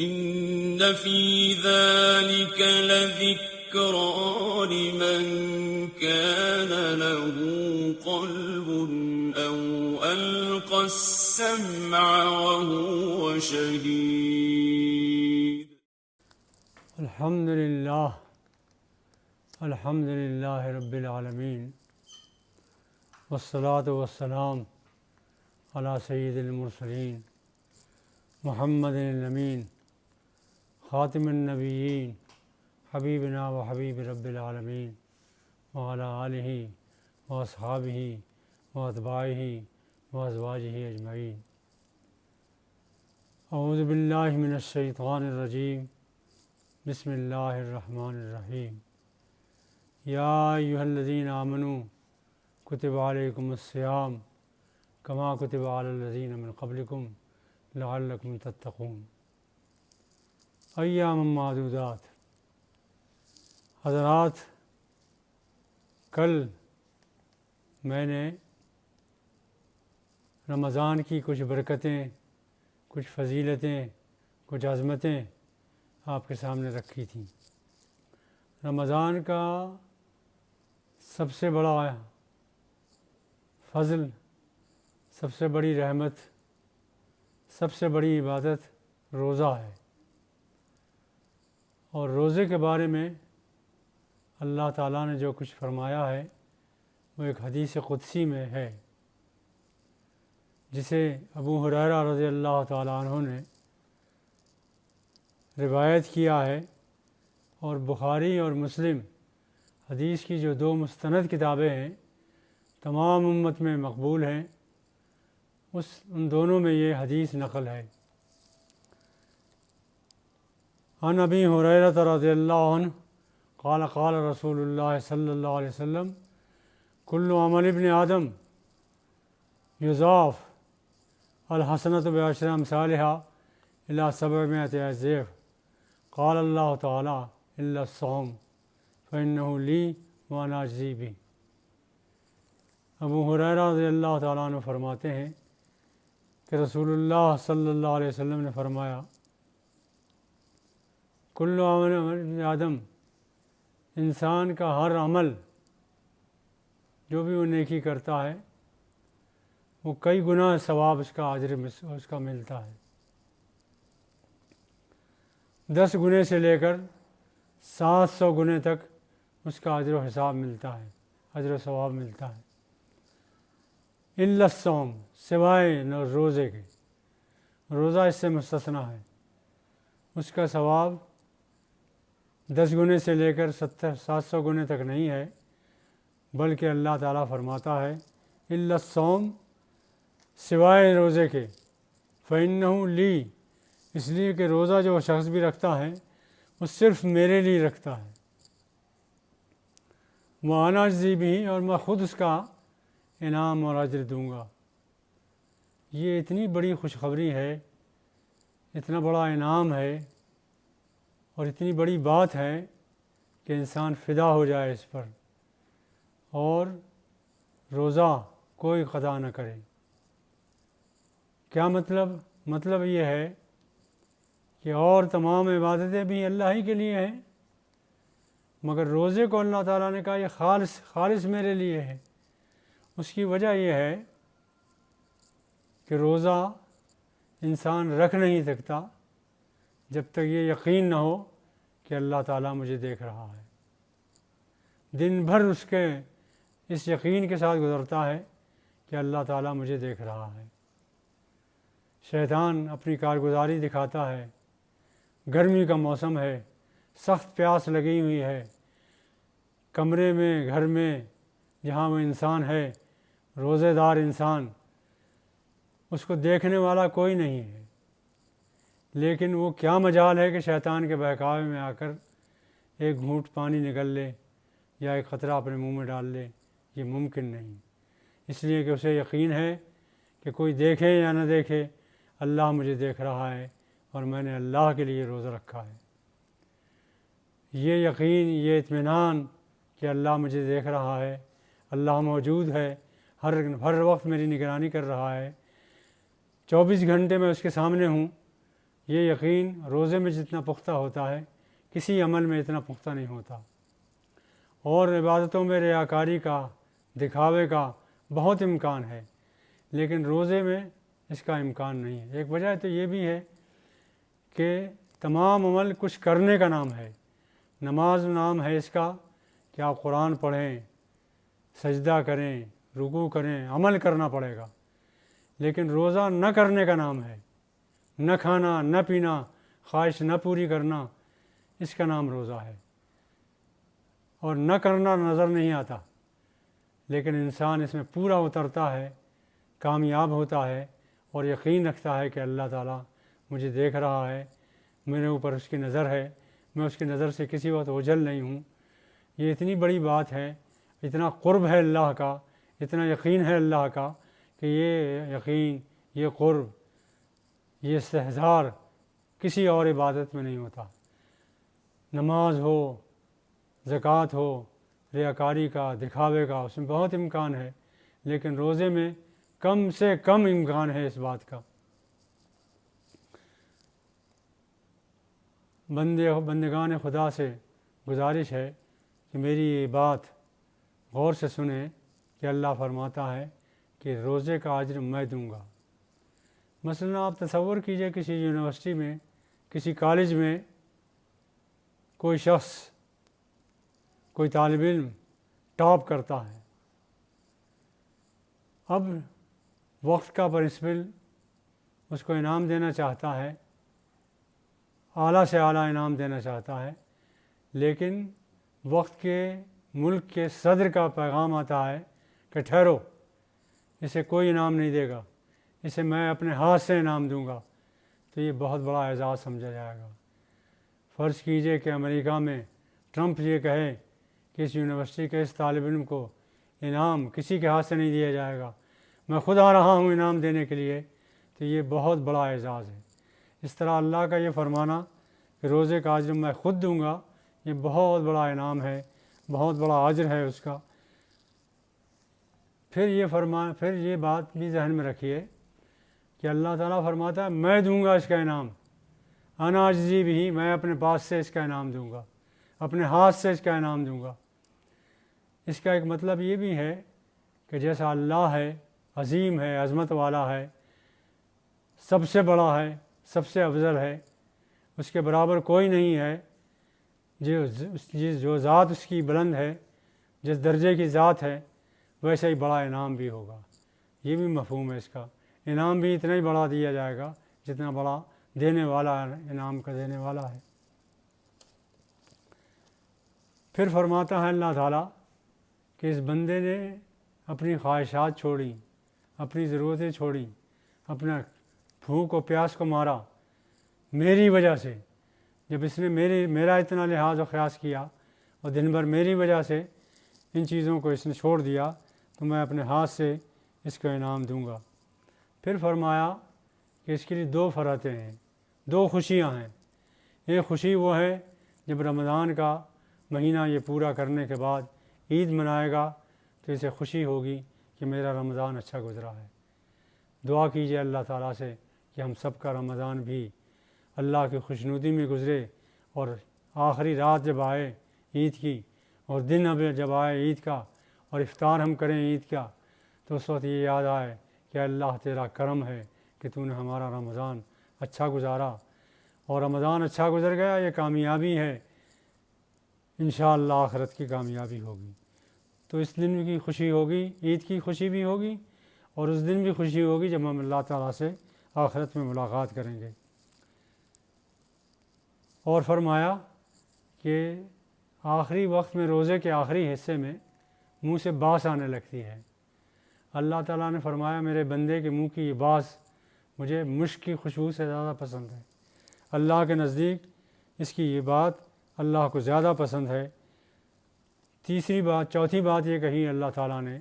إن في ذلك لذكرى لمن كان له قلب أو ألقى السمع وهو شهيد. الحمد لله رب العالمین والصلاة والسلام علی سید المرسلین محمد الامین خاتم النبیین حبیبنا و حبیب رب العالمین وعلی آلہ و اصحابہ و اتباعہ و ازواجہ اجمعین. اعوذ باللہ من الشیطان الرجیم. بسم اللہ الرحمن الرحیم. یا ایھا الذین آمنوا کتب علیکم الصیام کما کتب علی الذین من قبلکم لعلکم تتقون. ایام معدودات. حضرات، کل میں نے رمضان کی کچھ برکتیں، کچھ فضیلتیں، کچھ عظمتیں آپ کے سامنے رکھی تھیں. رمضان کا سب سے بڑا فضل، سب سے بڑی رحمت، سب سے بڑی عبادت روزہ ہے. اور روزے کے بارے میں اللہ تعالیٰ نے جو کچھ فرمایا ہے وہ ایک حدیث قدسی میں ہے، جسے ابو ہریرہ رضی اللہ تعالیٰ عنہ نے روایت کیا ہے. اور بخاری اور مسلم حدیث کی جو دو مستند کتابیں ہیں، تمام امت میں مقبول ہیں، ان دونوں میں یہ حدیث نقل ہے. عن ابی ہریرہ رضی اللہ عنہ قال قال رسول اللہ صلی اللہ علیہ وسلم کل عمل ابن آدم یضاف الحسنۃ بعشر امثالها الی 700 ضعف. قال اللہ تعالی الا الصوم فإنه لی وانا اجزی بہ. ابو ہریرہ رضی اللہ تعالیٰ عنہ فرماتے ہیں کہ رسول اللہ صلی اللہ علیہ وسلم نے فرمایا، کل عمل آدم، انسان کا ہر عمل جو بھی وہ نیکی کرتا ہے وہ کئی گنا ثواب اس کا اجر اس کا ملتا ہے. 10 گنے سے لے کر 700 گنے تک اس کا اجر و حساب ملتا ہے، اجر و ثواب ملتا ہے. الا الصوم، سوائے روزے کے. روزہ اس سے مستثنیٰ ہے. اس کا ثواب 10 گنے سے لے کر 700 گنے تک نہیں ہے، بلکہ اللہ تعالیٰ فرماتا ہے الا الصوم، سوائے روزے کے. فإنه لی، اس لیے کہ روزہ جو شخص بھی رکھتا ہے وہ صرف میرے لیے رکھتا ہے. وأنا أجزي بہ، اور میں خود اس کا انعام اور اجر دوں گا. یہ اتنی بڑی خوشخبری ہے، اتنا بڑا انعام ہے اور اتنی بڑی بات ہے کہ انسان فدا ہو جائے اس پر اور روزہ کوئی قضا نہ کرے. کیا مطلب یہ ہے کہ اور تمام عبادتیں بھی اللہ ہی کے لیے ہیں، مگر روزے کو اللہ تعالیٰ نے کہا یہ خالص میرے لیے ہے. اس کی وجہ یہ ہے کہ روزہ انسان رکھ نہیں سکتا جب تک یہ یقین نہ ہو کہ اللہ تعالیٰ مجھے دیکھ رہا ہے. دن بھر اس کے اس یقین کے ساتھ گزرتا ہے کہ اللہ تعالیٰ مجھے دیکھ رہا ہے. شیطان اپنی کارگزاری دکھاتا ہے. گرمی کا موسم ہے، سخت پیاس لگی ہوئی ہے، کمرے میں، گھر میں جہاں وہ انسان ہے، روزے دار انسان، اس کو دیکھنے والا کوئی نہیں ہے، لیکن وہ کیا مجال ہے کہ شیطان کے بہکاوے میں آ کر ایک گھونٹ پانی نگل لے یا ایک قطرہ اپنے منہ میں ڈال لے. یہ ممکن نہیں، اس لیے کہ اسے یقین ہے کہ کوئی دیکھے یا نہ دیکھے اللہ مجھے دیکھ رہا ہے اور میں نے اللہ کے لیے روزہ رکھا ہے. یہ یقین، یہ اطمینان کہ اللہ مجھے دیکھ رہا ہے، اللہ موجود ہے، ہر وقت میری نگرانی کر رہا ہے، 24 گھنٹے میں اس کے سامنے ہوں، یہ یقین روزے میں جتنا پختہ ہوتا ہے کسی عمل میں اتنا پختہ نہیں ہوتا۔ اور عبادتوں میں ریاکاری کا، دکھاوے کا بہت امکان ہے، لیکن روزے میں اس کا امکان نہیں ہے۔ ایک وجہ تو یہ بھی ہے کہ تمام عمل کچھ کرنے کا نام ہے۔ نماز نام ہے اس کا کہ آپ قرآن پڑھیں، سجدہ کریں، رکوع کریں، عمل کرنا پڑے گا، لیکن روزہ نہ کرنے کا نام ہے، نہ کھانا نہ پینا، خواہش نہ پوری کرنا، اس کا نام روزہ ہے۔ اور نہ کرنا نظر نہیں آتا، لیکن انسان اس میں پورا اترتا ہے، کامیاب ہوتا ہے اور یقین رکھتا ہے کہ اللہ تعالیٰ مجھے دیکھ رہا ہے، میرے اوپر اس کی نظر ہے، میں اس کی نظر سے کسی وقت اوجھل نہیں ہوں۔ یہ اتنی بڑی بات ہے، اتنا قرب ہے اللہ کا، اتنا یقین ہے اللہ کا کہ یہ یقین، یہ قرب، یہ استحضار کسی اور عبادت میں نہیں ہوتا۔ نماز ہو، زکوٰۃ ہو، ریاکاری کا، دکھاوے کا، اس میں بہت امکان ہے، لیکن روزے میں کم سے کم امکان ہے اس بات کا۔ بندگان خدا سے گزارش ہے کہ میری یہ بات غور سے سنیں کہ اللہ فرماتا ہے کہ روزے کا اجر میں دوں گا۔ مثلا آپ تصور کیجئے کسی یونیورسٹی میں، کسی کالج میں کوئی شخص، کوئی طالب علم ٹاپ کرتا ہے۔ اب وقت کا پرنسپل اس کو انعام دینا چاہتا ہے، اعلیٰ سے اعلیٰ انعام دینا چاہتا ہے، لیکن وقت کے ملک کے صدر کا پیغام آتا ہے کہ ٹھہرو، اسے کوئی انعام نہیں دے گا، اسے میں اپنے ہاتھ سے انعام دوں گا۔ تو یہ بہت بڑا اعزاز سمجھا جائے گا۔ فرض کیجئے کہ امریکہ میں ٹرمپ یہ کہے کہ اس یونیورسٹی کے اس طالب علم کو انعام کسی کے ہاتھ سے نہیں دیا جائے گا، میں خود آ رہا ہوں انعام دینے کے لیے، تو یہ بہت بڑا اعزاز ہے۔ اس طرح اللہ کا یہ فرمانا کہ روزے کا اجر میں خود دوں گا، یہ بہت بڑا انعام ہے، بہت بڑا اجر ہے اس کا۔ پھر یہ بات بھی ذہن میں رکھیے کہ اللہ تعالیٰ فرماتا ہے میں دوں گا اس کا انعام، انا اجزی بھی، میں اپنے پاس سے اس کا انعام دوں گا، اپنے ہاتھ سے اس کا انعام دوں گا۔ اس کا ایک مطلب یہ بھی ہے کہ جیسا اللہ ہے، عظیم ہے، عظمت والا ہے، سب سے بڑا ہے، سب سے افضل ہے، اس کے برابر کوئی نہیں ہے، جو ذات اس کی بلند ہے، جس درجے کی ذات ہے، ویسے ہی بڑا انعام بھی ہوگا۔ یہ بھی مفہوم ہے اس کا، انعام بھی اتنا ہی بڑا دیا جائے گا جتنا بڑا دینے والا انعام کا دینے والا ہے۔ پھر فرماتا ہے اللہ تعالیٰ کہ اس بندے نے اپنی خواہشات چھوڑی، اپنی ضرورتیں چھوڑی، اپنا بھوک و پیاس کو مارا میری وجہ سے۔ جب اس نے میرا اتنا لحاظ و خیاس کیا اور دن بھر میری وجہ سے ان چیزوں کو اس نے چھوڑ دیا، تو میں اپنے ہاتھ سے اس کو انعام دوں گا۔ پھر فرمایا کہ اس کے لیے دو فرحتیں ہیں، دو خوشیاں ہیں۔ ایک خوشی وہ ہے جب رمضان کا مہینہ یہ پورا کرنے کے بعد عید منائے گا تو اسے خوشی ہوگی کہ میرا رمضان اچھا گزرا ہے۔ دعا کیجیے اللہ تعالیٰ سے کہ ہم سب کا رمضان بھی اللہ کی خوشنودی میں گزرے، اور آخری رات جب آئے عید کی اور دن اب جب آئے عید کا اور افطار ہم کریں عید کا، تو اس وقت یہ یاد آئے کہ اللہ تیرا کرم ہے کہ تو نے ہمارا رمضان اچھا گزارا، اور رمضان اچھا گزر گیا، یہ کامیابی ہے، انشاءاللہ آخرت کی کامیابی ہوگی۔ تو اس دن کی خوشی ہوگی، عید کی خوشی بھی ہوگی، اور اس دن بھی خوشی ہوگی جب ہم اللہ تعالیٰ سے آخرت میں ملاقات کریں گے۔ اور فرمایا کہ آخری وقت میں، روزے کے آخری حصے میں منہ سے بانس آنے لگتی ہے۔ اللہ تعالیٰ نے فرمایا میرے بندے کے منہ کی یہ بانس مجھے مشک کی خوشبو سے زیادہ پسند ہے۔ اللہ کے نزدیک اس کی یہ بات اللہ کو زیادہ پسند ہے۔ چوتھی بات یہ کہی اللہ تعالیٰ نے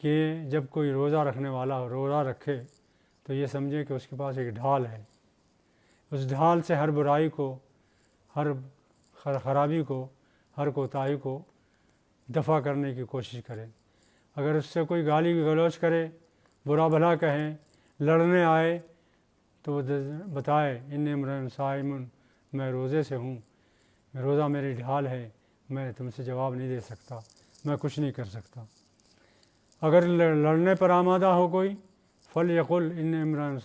کہ جب کوئی روزہ رکھنے والا روزہ رکھے تو یہ سمجھے کہ اس کے پاس ایک ڈھال ہے، اس ڈھال سے ہر برائی کو، ہر خرابی کو، ہر کوتاہی کو دفع کرنے کی کوشش کرے۔ اگر اس سے کوئی گالی گلوچ کرے، برا بھلا کہیں، لڑنے آئے، تو وہ بتائے ان امرؤ صائم، میں روزے سے ہوں، روزہ میری ڈھال ہے، میں تم سے جواب نہیں دے سکتا، میں کچھ نہیں کر سکتا۔ اگر لڑنے پر آمادہ ہو کوئی، فلیقل ان امرؤ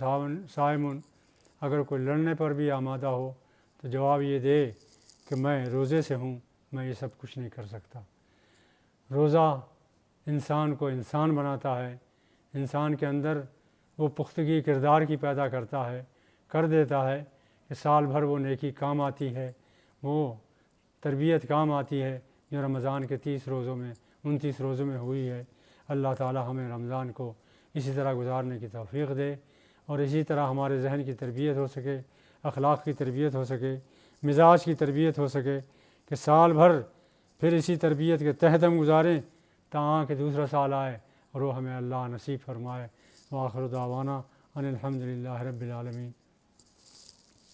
صائم، اگر کوئی لڑنے پر بھی آمادہ ہو تو جواب یہ دے کہ میں روزے سے ہوں، میں یہ سب کچھ نہیں کر سکتا۔ روزہ انسان کو انسان بناتا ہے، انسان کے اندر وہ پختگی کردار کی پیدا کرتا ہے، کر دیتا ہے کہ سال بھر وہ نیکی کام آتی ہے، وہ تربیت کام آتی ہے جو رمضان کے 30 روزوں میں 29 روزوں میں ہوئی ہے۔ اللہ تعالی ہمیں رمضان کو اسی طرح گزارنے کی توفیق دے، اور اسی طرح ہمارے ذہن کی تربیت ہو سکے، اخلاق کی تربیت ہو سکے، مزاج کی تربیت ہو سکے، کہ سال بھر پھر اسی تربیت کے تحت ہم گزاریں تاکہ دوسرا سال آئے اور وہ ہمیں اللہ نصیب فرمائے۔ وآخر دعوانا ان الحمد للہ رب العالمین۔